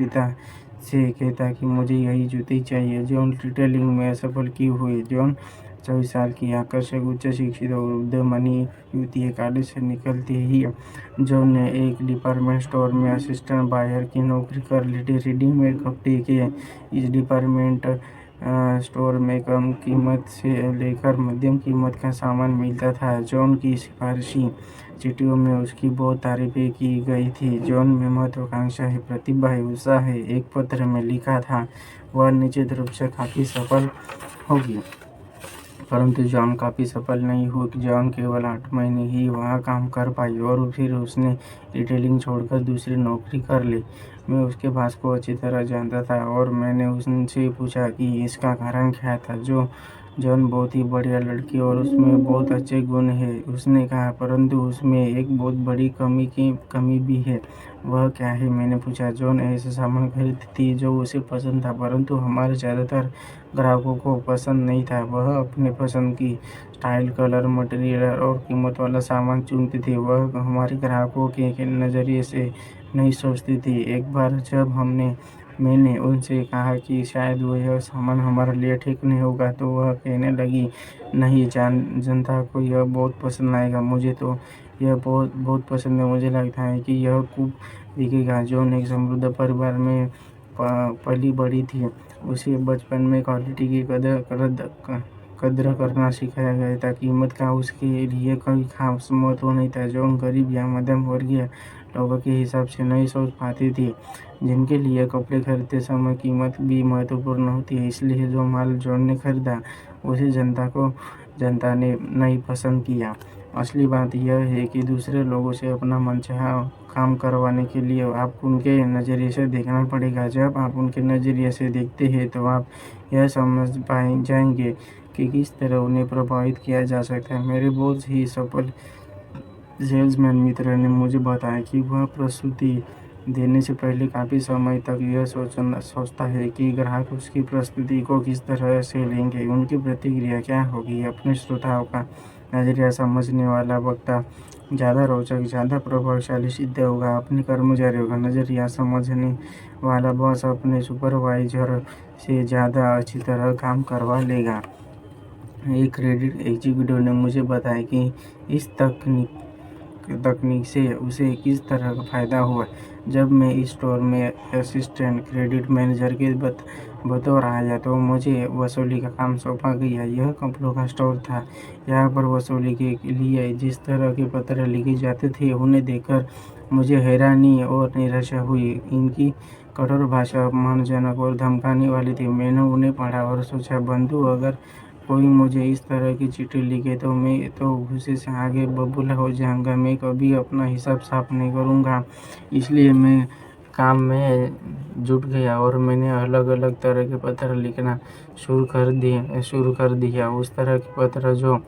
पिता से कहता कि मुझे यही जूती चाहिए। जॉन रिटेलिंग में असफल क्यों हुई? जॉन 24 साल की आकर्षक, उच्च शिक्षित और उद्यमनी युवती कॉलेज से निकलते ही जॉन ने एक डिपार्टमेंट स्टोर में असिस्टेंट बायर की नौकरी कर ली थी। रेडीमेड कपड़े के इस डिपार्टमेंट स्टोर में कम कीमत से लेकर मध्यम कीमत का सामान मिलता था। जॉन की सिफारिशी चिट्ठियों में उसकी बहुत तारीफें की गई थी। जॉन में महत्वाकांक्षा है, प्रतिभा है, उत्साह है। एक पत्र में लिखा था, वह निश्चित रूप से काफ़ी सफल होगी। परंतु जॉन काफ़ी सफल नहीं हुई। जॉन केवल 8 महीने ही वहाँ काम कर पाई और फिर उसने रिटेलिंग छोड़कर दूसरी नौकरी कर ली। मैं उसके बात को अच्छी तरह जानता था और मैंने उनसे पूछा कि इसका कारण क्या था। जॉन बहुत ही बढ़िया लड़की और उसमें बहुत अच्छे गुण हैं, उसने कहा, परंतु उसमें एक बहुत बड़ी कमी भी है। वह क्या है? मैंने पूछा। जॉन ऐसे सामान खरीदती जो उसे पसंद था, परंतु हमारे ज़्यादातर ग्राहकों को पसंद नहीं था। वह अपने पसंद की स्टाइल, कलर, मटेरियल और कीमत वाला सामान चुनती थी। वह हमारे ग्राहकों के नज़रिए से नहीं सोचती थी। एक बार जब मैंने उनसे कहा कि शायद वह सामान हमारे लिए ठीक नहीं होगा, तो वह कहने लगी, नहीं, जनता को यह बहुत पसंद आएगा। मुझे तो यह बहुत बहुत पसंद है। मुझे लगता है कि यह खूब बिकेगा। जॉन एक समृद्ध परिवार में पली बड़ी थी। उसे बचपन में क्वालिटी की कद्र करना सिखाया गया था। कीमत का उसके लिए कोई खास महत्व नहीं था। जॉन गरीब या मध्यम वर्गीय लोगों के हिसाब से नहीं सोच पाती थी, जिनके लिए कपड़े खरीदते समय कीमत भी महत्वपूर्ण होती है। इसलिए जो माल जॉन ने खरीदा, उसे जनता ने नहीं पसंद किया। असली बात यह है कि दूसरे लोगों से अपना मनचाहा काम करवाने के लिए आपको उनके नज़रिए से देखना पड़ेगा। जब आप उनके नज़रिए से देखते हैं तो आप यह समझ जाएंगे कि किस तरह उन्हें प्रभावित किया जा सकता है। मेरे बहुत ही सफल सेल्समैन मित्र ने मुझे बताया कि वह प्रस्तुति देने से पहले काफ़ी समय तक यह सोचता है कि ग्राहक उसकी प्रस्तुति को किस तरह से लेंगे, उनकी प्रतिक्रिया क्या होगी। अपने श्रोताओं का नज़रिया समझने वाला वक्ता ज़्यादा रोचक, ज़्यादा प्रभावशाली सिद्ध होगा। अपने कर्मचारियों का नज़रिया समझने वाला बॉस अपने सुपरवाइजर से ज़्यादा अच्छी तरह काम करवा लेगा। एक क्रेडिट एग्जीक्यूटिव ने मुझे बताया कि इस तकनीक से उसे किस तरह का फ़ायदा हुआ। जब मैं इस स्टोर में असिस्टेंट क्रेडिट मैनेजर के बतौर आया तो मुझे वसूली का काम सौंपा गया। यह कपड़ों का स्टोर था। यहाँ पर वसूली के लिए जिस तरह के पत्र लिखे जाते थे, उन्हें देखकर मुझे हैरानी और निराशा हुई। इनकी कठोर भाषा अपमानजनक और धमकाने वाली थी। मैंने उन्हें पढ़ा और सोचा, बंधु, अगर कोई मुझे इस तरह की चिट्ठी लिखे तो मैं तो गुस्से से आगे बबूला हो जाऊंगा। मैं कभी अपना हिसाब साफ नहीं करूंगा। इसलिए मैं काम में जुट गया और मैंने अलग अलग तरह के पत्र लिखना शुरू कर दिया। उस तरह के पत्र जो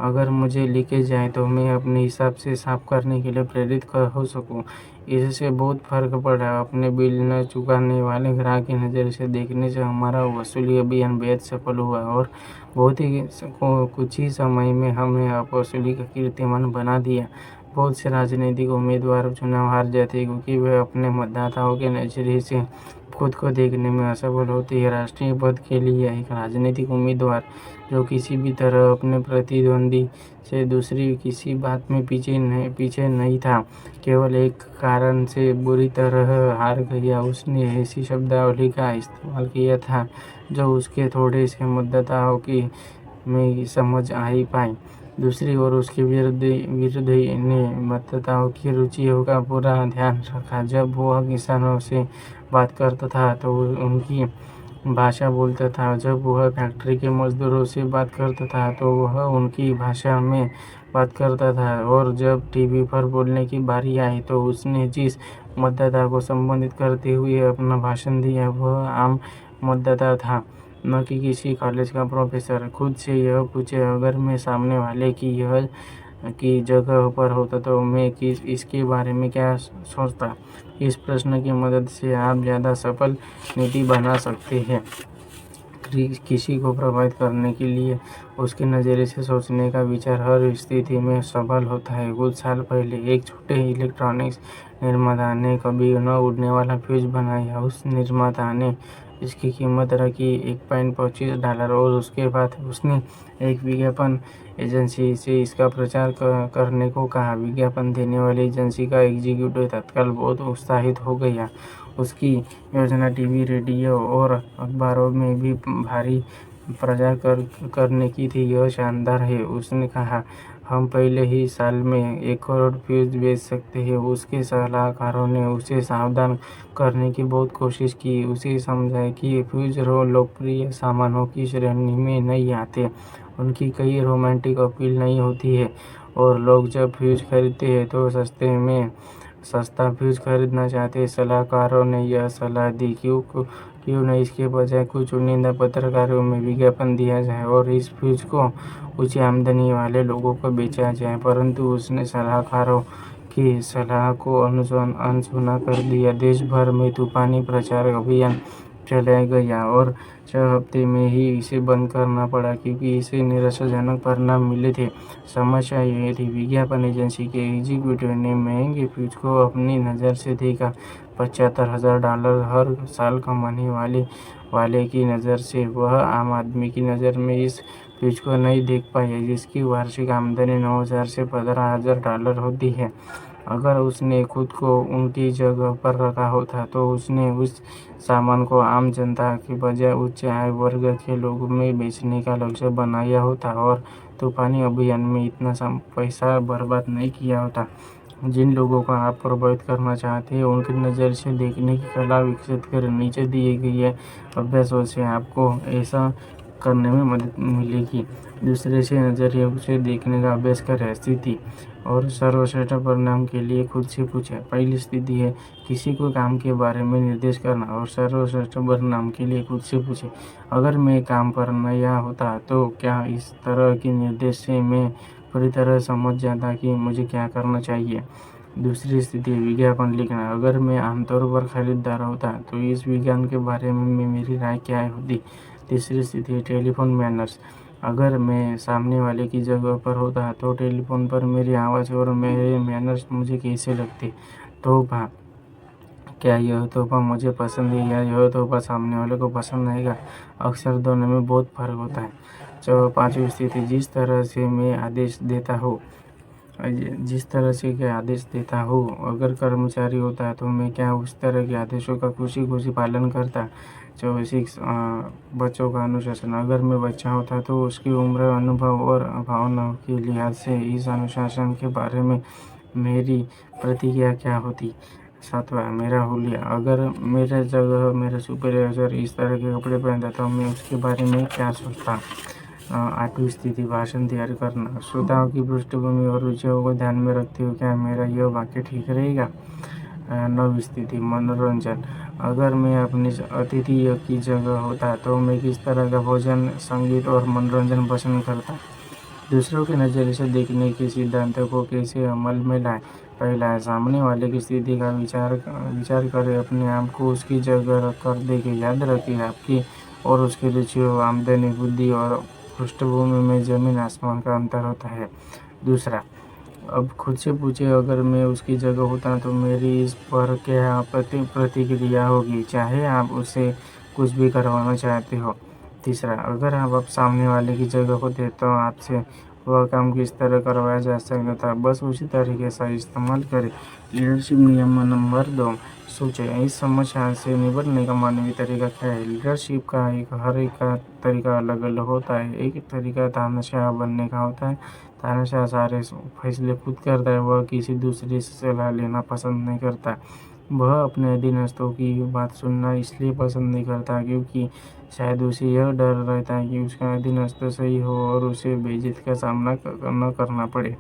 अगर मुझे लिखे जाए तो मैं अपने हिसाब से साफ करने के लिए प्रेरित हो सकूं। इससे बहुत फर्क पड़ा। अपने बिल न चुकाने वाले ग्राहक की नज़र से देखने से हमारा वसूली अभियान बेहद सफल हुआ और बहुत ही कुछ ही समय में हमने वसूली का कीर्तिमान बना दिया। बहुत से राजनीतिक उम्मीदवार चुनाव हार जाते क्योंकि वे अपने मतदाताओं के नज़रिए से खुद को देखने में असफल होते हैं। राष्ट्रीय पद के लिए एक राजनीतिक उम्मीदवार जो किसी भी तरह अपने प्रतिद्वंदी से दूसरी किसी बात में पीछे नहीं था, केवल एक कारण से बुरी तरह हार गया। उसने ऐसी शब्दावली का इस्तेमाल किया था जो उसके थोड़े से मतदाताओं की में समझ आई पाई। दूसरी ओर उसके विरुद्ध ने मतदाताओं की रुचियों का पूरा ध्यान रखा। जब वह किसानों से बात करता था तो उनकी भाषा बोलता था। जब वह फैक्ट्री के मजदूरों से बात करता था तो वह उनकी भाषा में बात करता था। और जब टीवी पर बोलने की बारी आई तो उसने जिस मतदाता को संबोधित करते हुए अपना भाषण दिया, वह आम मतदाता था, न कि किसी कॉलेज का प्रोफेसर। खुद से यह पूछे, अगर मैं सामने वाले की जगह पर होता तो मैं इसके बारे में क्या सोचता। इस प्रश्न की मदद से आप ज़्यादा सफल नीति बना सकते हैं। किसी को प्रभावित करने के लिए उसके नज़रिए से सोचने का विचार हर स्थिति में सफल होता है। कुछ साल पहले एक छोटे इलेक्ट्रॉनिक्स निर्माता ने कभी न उड़ने वाला फ्यूज बनाया। उस निर्माता ने इसकी कीमत रखी $1.25 और उसके बाद उसने एक विज्ञापन एजेंसी से इसका प्रचार करने को कहा। विज्ञापन देने वाली एजेंसी का एग्जीक्यूटिव तत्काल बहुत उत्साहित हो गया। उसकी योजना टीवी, रेडियो और अखबारों में भी भारी प्रचार करने की थी। यह शानदार है, उसने कहा। हम पहले ही साल में 1 करोड़ फ्यूज बेच सकते हैं। उसके सलाहकारों ने उसे सावधान करने की बहुत कोशिश की। उसे समझाया कि फ्यूज लोकप्रिय सामानों की श्रेणी में नहीं आते। उनकी कोई रोमांटिक अपील नहीं होती है और लोग जब फ्यूज खरीदते हैं तो सस्ता फ्यूज खरीदना चाहते हैं। सलाहकारों ने यह सलाह दी क्यों नहीं इसके बजाय कुछ चुनिंदा पत्रकारों में विज्ञापन दिया जाए और इस फ्यूज को ऊंची आमदनी वाले लोगों को बेचा जाए। परंतु उसने सलाहकारों की सलाह को अनसुना कर दिया। देश भर में तूफानी प्रचार अभियान चलाया गया और 6 हफ्ते में ही इसे बंद करना पड़ा क्योंकि इसे निराशाजनक परिणाम मिले थे। समस्या यह थी, विज्ञापन एजेंसी के एग्जीक्यूटिव ने महंगे फ्यूज को अपनी नज़र से देखा। $75,000 हर साल कमाने वाले की नज़र से। वह आम आदमी की नज़र में इस फ्यूज को नहीं देख पाया जिसकी वार्षिक आमदनी $9,000 से $15,000 होती है। अगर उसने खुद को उनकी जगह पर रखा होता तो उसने उस सामान को आम जनता के बजाय उच्च आय वर्ग के लोगों में बेचने का लक्ष्य बनाया होता और तूफानी अभियान में इतना पैसा बर्बाद नहीं किया होता। जिन लोगों को आप प्रभावित करना चाहते हैं उनकी नज़र से देखने की कला विकसित करें। नीचे दिए गए अभ्यासों से आपको ऐसा करने में मदद मिलेगी। दूसरे से नज़रिए से देखने का अभ्यास करें। स्थिति और सर्वश्रेष्ठ परिणाम के लिए खुद से पूछें। पहली स्थिति है किसी को काम के बारे में निर्देश करना और सर्वश्रेष्ठ परिणाम के लिए खुद से पूछें, अगर मैं काम पर नया होता तो क्या इस तरह के निर्देश से मैं पूरी तरह समझ जाता कि मुझे क्या करना चाहिए। दूसरी स्थिति विज्ञापन लिखना। अगर मैं आमतौर पर खरीदार होता तो इस विज्ञापन के बारे में मेरी राय क्या होती। तीसरी स्थिति टेलीफोन मैनर्स। अगर मैं सामने वाले की जगह पर होता तो टेलीफोन पर मेरी आवाज़ और मेरे मैनर्स मुझे कैसे लगते। तोहफा, क्या यह तोहफा मुझे पसंद है या यह तोहफा सामने वाले को पसंद आएगा। अक्सर दोनों में बहुत फर्क होता है। पांचवी स्थिति जिस तरह से मैं आदेश देता हूँ, अगर कर्मचारी होता तो मैं क्या उस तरह के आदेशों का खुशी खुशी पालन करता। 6 बच्चों का अनुशासन। अगर मैं बच्चा होता तो उसकी उम्र, अनुभव और भावनाओं के लिहाज से इस अनुशासन के बारे में मेरी प्रतिक्रिया क्या होती। 7वां मेरा हुलिया। अगर मेरे जगह मेरे सुपरवाइजर इस तरह के कपड़े पहनता तो मैं उसके बारे में क्या सोचता। 8वीं स्थिति भाषण तैयार करना। श्रोताओं की पृष्ठभूमि और रुचियों को ध्यान में रखते हुए क्या मेरा यह वाक्य ठीक रहेगा। 9वीं स्थिति मनोरंजन। अगर मैं अपने अतिथि की जगह होता तो मैं किस तरह का भोजन, संगीत और मनोरंजन पसंद करता। दूसरों के नज़रिए से देखने के सिद्धांतों को कैसे अमल में लाएं। पहला, सामने वाले की स्थिति का विचार करें। अपने आप को उसकी जगह रख कर देखें। याद रखें आपकी और उसकी रुचियों, आमदनी, बुद्धि और पृष्ठभूमि में जमीन आसमान का अंतर होता है। दूसरा, अब खुद से पूछे, अगर मैं उसकी जगह होता तो मेरी इस पर क्या प्रतिक्रिया होगी, चाहे आप उससे कुछ भी करवाना चाहते हो। तीसरा, अगर आप सामने वाले की जगह होते तो आपसे वह काम किस तरह करवाया जा सकता था, बस उसी तरीके से इस्तेमाल करें। लीडरशिप नियम नंबर 2, सोचें इस समस्या से निपटने का मानवीय तरीका क्या है। लीडरशिप का हर एक का तरीका अलग अलग होता है। एक तरीका तानाशाह बनने का होता है। तानाशाह सारे फैसले खुद करता है। वह किसी दूसरे से सलाह लेना पसंद नहीं करता। वह अपने अधीनस्थों की बात सुनना इसलिए पसंद नहीं करता क्योंकि शायद उसे यह डर रहता है कि उसका अधीनस्थ सही हो और उसे बेइज्जती का सामना न करना पड़े।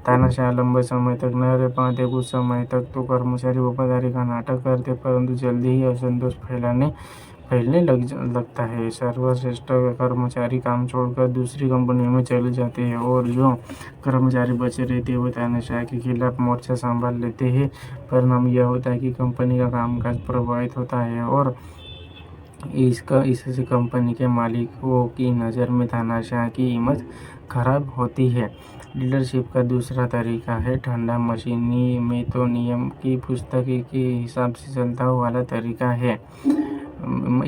तानाशाह लंबे समय तक न रह पाते। कुछ समय तक तो कर्मचारी वफादारी का नाटक करते परंतु जल्दी ही असंतोष फैलने लगता है। सर्वश्रेष्ठ कर्मचारी काम छोड़कर दूसरी कंपनियों में चले जाते हैं और जो कर्मचारी बचे रहते हैं वो तानाशाह के खिलाफ मोर्चा संभाल लेते हैं। परिणाम यह होता है कि कंपनी का कामकाज प्रभावित होता है और इससे कंपनी के मालिकों की नज़र में तानाशाह की इमेज खराब होती है। लीडरशिप का दूसरा तरीका है ठंडा मशीनी में तो नियम की पुस्तक के हिसाब से चलता वाला तरीका है।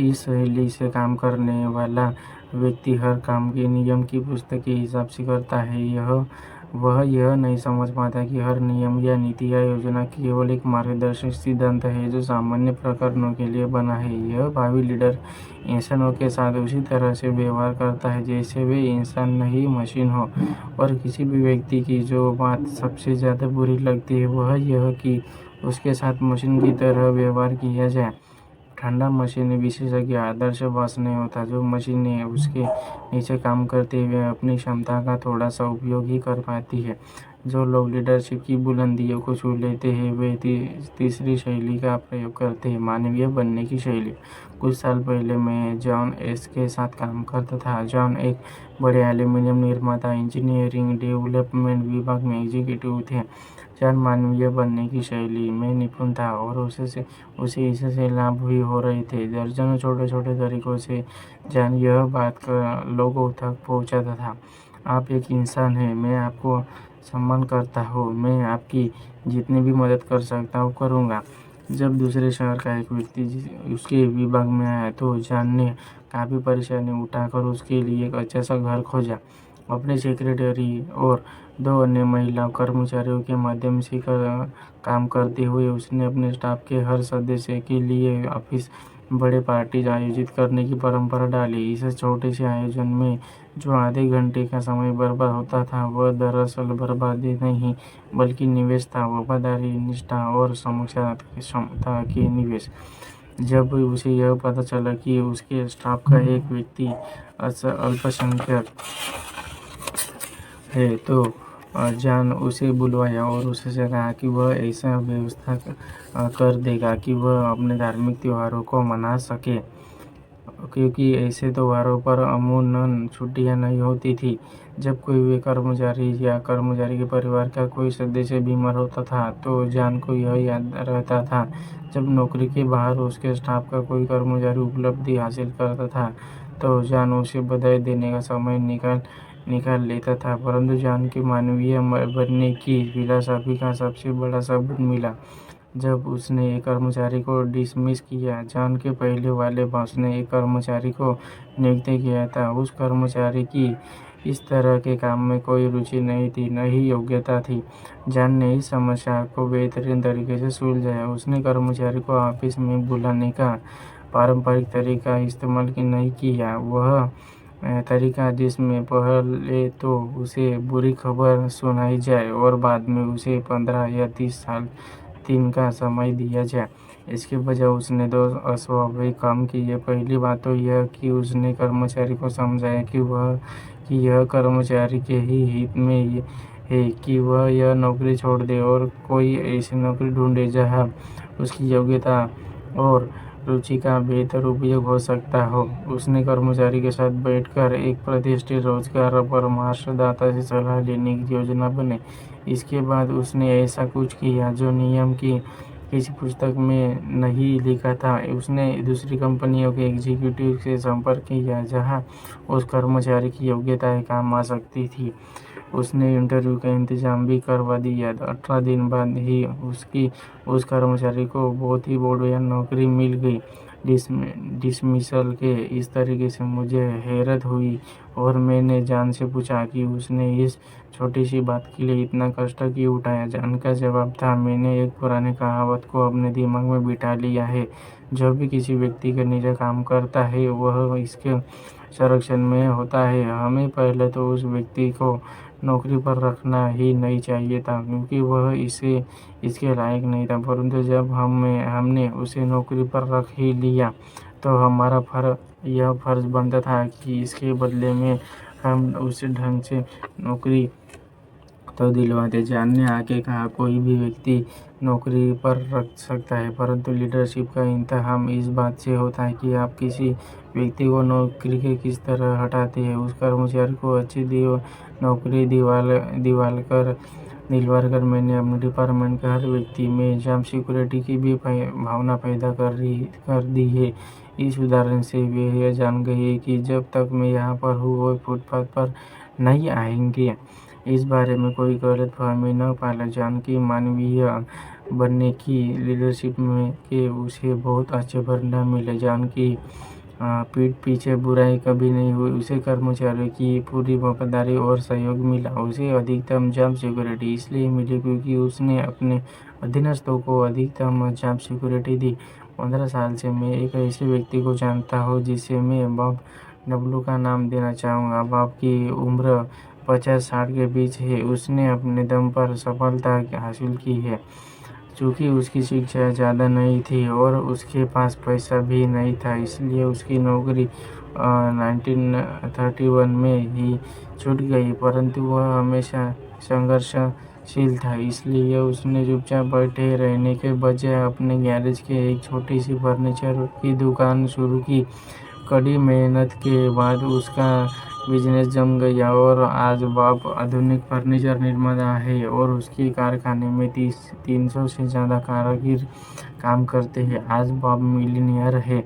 इस शैली से काम करने वाला व्यक्ति हर काम के नियम की पुस्तक के हिसाब से करता है। वह यह नहीं समझ पाता कि हर नियम या नीति या योजना केवल एक मार्गदर्शक सिद्धांत है जो सामान्य प्रकरणों के लिए बना है। यह भावी लीडर इंसानों के साथ उसी तरह से व्यवहार करता है जैसे वे इंसान नहीं मशीन हो। और किसी भी व्यक्ति की जो बात सबसे ज़्यादा बुरी लगती है वह यह कि उसके साथ मशीन की तरह व्यवहार किया जाए। ठंडा मशीनी विशेषज्ञ आदर्श बॉस नहीं होता जो मशीनें उसके नीचे काम करते हुए अपनी क्षमता का थोड़ा सा उपयोग ही कर पाती है। जो लोग लीडरशिप की बुलंदियों को छू लेते हैं वे तीसरी शैली का प्रयोग करते हैं, मानवीय बनने की शैली। कुछ साल पहले मैं जॉन एस के साथ काम करता था। जॉन एक बड़े एल्यूमीनियम निर्माता इंजीनियरिंग डेवलपमेंट विभाग में एग्जीक्यूटिव थे। जॉन मानवीय बनने की शैली में निपुण था और उसे इससे लाभ भी हो रहे थे। दर्जनों छोटे छोटे तरीकों से जॉन यह बात लोगों तक पहुंचाता था, आप एक इंसान हैं, मैं आपको सम्मान करता हूँ, मैं आपकी जितनी भी मदद कर सकता हूँ करूँगा। जब दूसरे शहर का एक व्यक्ति उसके विभाग में आया तो जॉन ने काफ़ी परेशानी उठाकर उसके लिए एक अच्छा सा घर खोजा। अपने सेक्रेटरी और 2 अन्य महिला कर्मचारियों के माध्यम से काम करते हुए उसने अपने स्टाफ के हर सदस्य के लिए ऑफिस बड़े पार्टी आयोजित करने की परंपरा डाली। इस छोटे से आयोजन में जो आधे घंटे का समय बर्बाद होता था वह दरअसल बर्बादी नहीं बल्कि निवेश था, वफादारी, निष्ठा और क्षमता के निवेश। जब उसे यह पता चला कि उसके स्टाफ का एक व्यक्ति अल्पसंख्यक है तो जॉन उसे बुलवाया और उससे कहा कि वह ऐसा व्यवस्था कर देगा कि वह अपने धार्मिक त्योहारों को मना सके, क्योंकि ऐसे त्योहारों पर अमूमन छुट्टियां नहीं होती थी। जब कोई भी कर्मचारी या कर्मचारी के परिवार का कोई सदस्य बीमार होता था तो जॉन को यह याद रहता था। जब नौकरी के बाहर उसके स्टाफ का कोई कर्मचारी उपलब्धि हासिल करता था तो जॉन उसे बधाई देने का समय निकाल लेता था। परंतु जॉन के मानवीय बनने की फिलॉसफी का सबसे बड़ा सबूत मिला जब उसने एक कर्मचारी को डिसमिस किया। जॉन के पहले वाले बॉस ने एक कर्मचारी को नियुक्त किया था। उस कर्मचारी की इस तरह के काम में कोई रुचि नहीं थी, न ही योग्यता थी। जॉन ने इस समस्या को बेहतरीन तरीके से सुलझाया। उसने कर्मचारी को ऑफिस में बुलाने का पारंपरिक तरीका इस्तेमाल नहीं किया, वह तरीका जिसमें पहले तो उसे बुरी खबर सुनाई जाए और बाद में उसे 15 या 30 दिन का समय दिया जाए। इसके बजाय उसने 2 अस्वाभाविक काम किए। पहली बात तो यह कि उसने कर्मचारी को समझाया कि यह कर्मचारी के ही हित में है कि वह यह नौकरी छोड़ दे और कोई ऐसी नौकरी ढूंढे जहां उसकी योग्यता और रुचि का बेहतर उपयोग हो सकता हो। उसने कर्मचारी के साथ बैठकर एक प्रतिष्ठित रोजगार परामर्शदाता से सलाह लेने की योजना बनाई। इसके बाद उसने ऐसा कुछ किया जो नियम की किसी पुस्तक में नहीं लिखा था। उसने दूसरी कंपनियों के एग्जीक्यूटिव से संपर्क किया जहां उस कर्मचारी की योग्यताएं काम आ सकती थी। उसने इंटरव्यू का इंतजाम भी करवा दिया। 18 दिन बाद ही उस कर्मचारी को बहुत ही बढ़िया नौकरी मिल गई। डिसमिसल के इस तरीके से मुझे हैरत हुई और मैंने जॉन से पूछा कि उसने इस छोटी सी बात के लिए इतना कष्ट क्यों उठाया। जॉन का जवाब था, मैंने एक पुरानी कहावत को अपने दिमाग में बिठा लिया है, जो भी किसी व्यक्ति के नीचे काम करता है वह इसके संरक्षण में होता है। हमें पहले तो उस व्यक्ति को नौकरी पर रखना ही नहीं चाहिए था क्योंकि वह इसके लायक नहीं था, परंतु जब हमने उसे नौकरी पर रख ही लिया तो हमारा यह फर्ज बनता था कि इसके बदले में हम उसे ढंग से नौकरी तो दिलवाते। जॉन ने आगे कहा, कोई भी व्यक्ति नौकरी पर रख सकता है, परंतु लीडरशिप का इम्तिहान इस बात से होता है कि आप किसी व्यक्ति को नौकरी के किस तरह हटाते हैं। उस कर्मचारी को अच्छी नौकरी दिलवा कर दिलवार कर मैंने अपने डिपार्टमेंट के हर व्यक्ति में जॉब सिक्योरिटी की भी भावना पैदा कर दी है। इस उदाहरण से वे यह जान गए कि जब तक मैं यहाँ पर हूँ वो फुटपाथ पर नहीं आएंगे। इस बारे में कोई गलतफहमी न पाले। जॉन की मानवीय बनने की लीडरशिप में के उसे बहुत अच्छे परिणाम मिले। जॉन की पीठ पीछे बुराई कभी नहीं हुई। उसे कर्मचारियों की पूरी वफादारी और सहयोग मिला। उसे अधिकतम जॉब सिक्योरिटी इसलिए मिली क्योंकि उसने अपने अधीनस्थों को अधिकतम जॉब सिक्योरिटी दी। 15 साल से मैं एक ऐसे व्यक्ति को जानता हूँ जिसे मैं बॉब डब्लू का नाम देना चाहूँगा। बॉब की उम्र 50-60 के बीच है। उसने अपने दम पर सफलता हासिल की है। चूँकि उसकी शिक्षा ज़्यादा नहीं थी और उसके पास पैसा भी नहीं था, इसलिए उसकी नौकरी 1931 में ही छूट गई। परंतु वह हमेशा संघर्षशील था, इसलिए उसने चुपचाप बैठे रहने के बजाय अपने गैरेज के एक छोटी सी फर्नीचर की दुकान शुरू की। कड़ी मेहनत के बाद उसका बिजनेस जम गया और आज बॉब आधुनिक फर्नीचर निर्माता है और उसके कारखाने में 300 से ज़्यादा कारीगर काम करते हैं। आज बॉब मिलियनेयर है।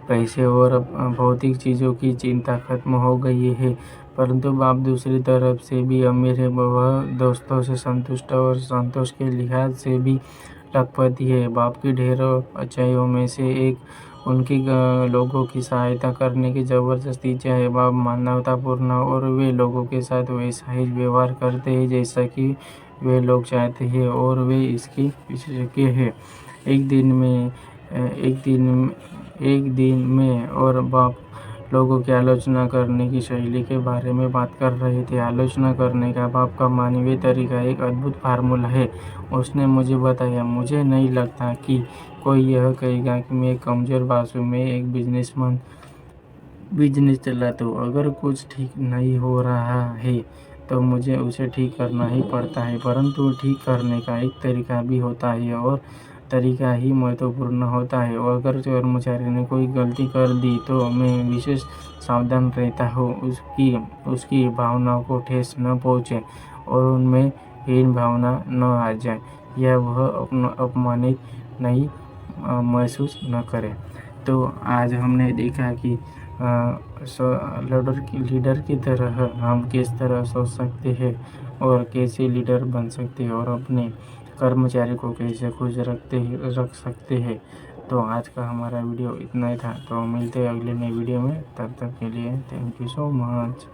पैसे और भौतिक चीज़ों की चिंता खत्म हो गई है, परंतु बॉब दूसरी तरफ से भी अमीर है। वह दोस्तों से संतुष्ट और संतोष के लिहाज से भी लखपति है। बॉब की ढेरों अच्छाइयों में से एक उनकी लोगों की सहायता करने की ज़बरदस्त इच्छा है। बॉब मानवतापूर्ण और वे लोगों के साथ वैसा ही व्यवहार करते हैं जैसा कि वे लोग चाहते हैं और वे इसके विशेषज्ञ हैं। एक दिन में और बॉब लोगों की आलोचना करने की शैली के बारे में बात कर रहे थे। आलोचना करने का बॉब का मानवीय तरीका एक अद्भुत फार्मूला है। उसने मुझे बताया, मुझे नहीं लगता कि कोई यह कहेगा कि मैं एक कमज़ोर बाजू में एक बिजनेस चलाता हूँ। अगर कुछ ठीक नहीं हो रहा है तो मुझे उसे ठीक करना ही पड़ता है, परंतु ठीक करने का एक तरीका भी होता है और तरीका ही महत्वपूर्ण होता है। अगर कर्मचारी ने कोई गलती कर दी तो मैं विशेष सावधान रहता हूँ उसकी भावनाओं को ठेस न पहुँचे और उनमें हीन भावना न आ जाए या वह अपमानित नहीं महसूस न करे। तो आज हमने देखा कि लीडर की तरह हम किस तरह सोच सकते हैं और कैसे लीडर बन सकते हैं और अपने कर्मचारी को कैसे खुश रख सकते हैं। तो आज का हमारा वीडियो इतना ही था। तो मिलते हैं अगले नए वीडियो में। तब तक के लिए थैंक यू सो मच।